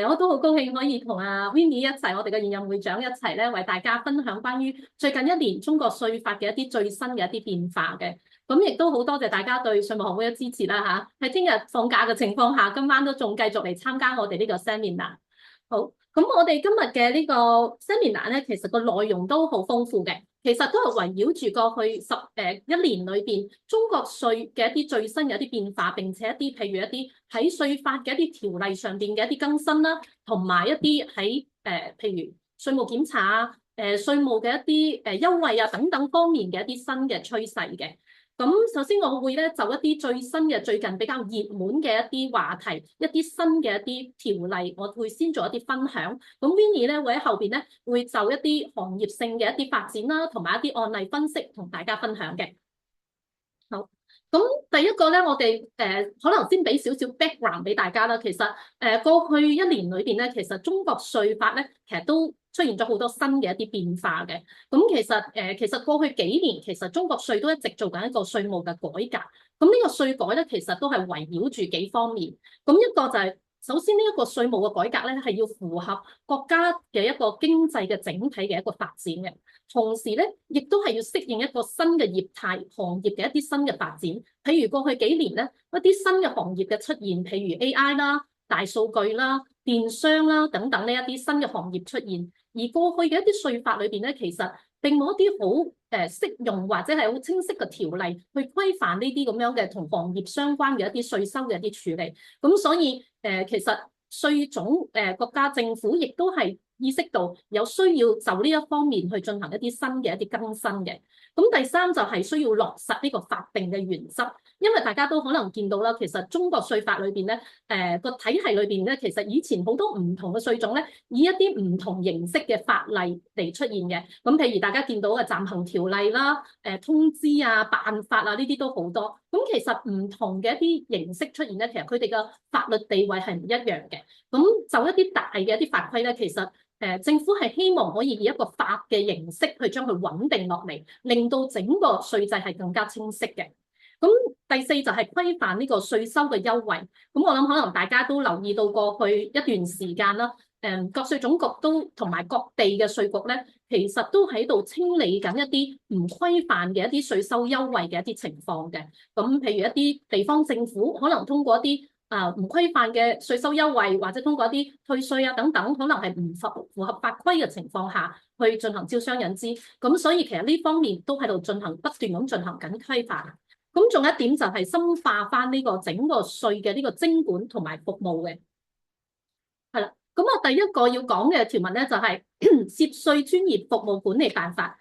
我都好高興可以同阿 Winnie 一齊，我哋嘅現任會長一齊咧，為大家分享關於最近一年中國稅法嘅一啲最新嘅一啲變化嘅。咁亦都好多謝大家對稅務學會嘅支持啦嚇。喺聽日放假嘅情況下，今晚都仲繼續嚟參加我哋呢個 seminar。好，咁我哋今日嘅呢個 seminar 咧，其實個內容都好豐富嘅，其實都係圍繞住過去一年裏邊中國稅嘅一啲最新嘅一啲變化，並且一啲譬如一啲喺稅法嘅一啲條例上邊嘅一啲更新啦，同埋一啲喺譬如稅務檢查啊、稅務嘅一啲優惠啊等等方面嘅一啲新嘅趨勢嘅。咁首先我會咧就一啲最新嘅最近比較熱門嘅一啲話題，一啲新嘅一啲條例，我會先做一啲分享。咁 Winnie 咧會喺後邊咧會就一啲行業性嘅一啲發展啦，同埋一啲案例分析同大家分享嘅。好，咁第一個咧，我哋可能先俾少少 background 俾大家啦。其實過去一年裏邊咧，其實中國稅法咧其實都出現咗好多新嘅一啲變化嘅。咁其實過去幾年，其實中國稅都一直做緊一個稅務嘅改革。咁呢個稅改咧，其實都係圍繞住幾方面。咁一個就係首先呢一個稅務嘅改革咧，係要符合國家嘅一個經濟嘅整體嘅一個發展嘅。同時咧，亦都係要適應一個新嘅業態行業嘅一啲新嘅發展。譬如過去幾年咧，一啲新嘅行業嘅出現，譬如 AI 啦、大數據啦、電商啦等等呢一啲新嘅行業出現。而過去嘅一啲稅法裏邊咧，其實並冇一啲好適用或者係好清晰嘅條例去規範呢啲咁樣嘅同行業相關嘅一啲稅收嘅一啲處理。咁所以其實稅總國家政府亦都係意識到有需要就呢一方面去進行一啲新嘅一啲更新嘅。咁第三就係需要落實呢個法定嘅原則，因為大家都可能見到啦，其實中國稅法裏邊咧，個體系裏邊咧，其實以前好多唔同嘅稅種咧，以一啲唔同形式嘅法例嚟出現嘅。咁譬如大家見到嘅暫行條例啦、通知啊、辦法啊呢啲都好多。咁其實唔同嘅一啲形式出現咧，其實佢哋嘅法律地位係唔一樣嘅。咁就一啲大嘅一啲法規咧，其實政府係希望可以以一個法嘅形式去將佢穩定落嚟，令到整個稅制係更加清晰嘅。咁第四就係規範呢個稅收嘅優惠。咁我諗可能大家都留意到過去一段時間啦，國稅總局都同埋各地嘅稅局咧，其實都喺度清理緊一啲唔規範嘅一啲稅收優惠嘅一啲情況嘅。咁譬如一啲地方政府可能通過一啲唔規範嘅稅收優惠，或者通過一啲退稅啊等等，可能係唔符合法規嘅情況下去進行招商引資。咁所以其實呢方面都喺度不斷咁進行緊規範。咁仲有一點就係深化翻呢個整個稅嘅呢個徵管同埋服務嘅。係啦，咁我第一個要講嘅條文咧就係涉稅專業服務管理辦法。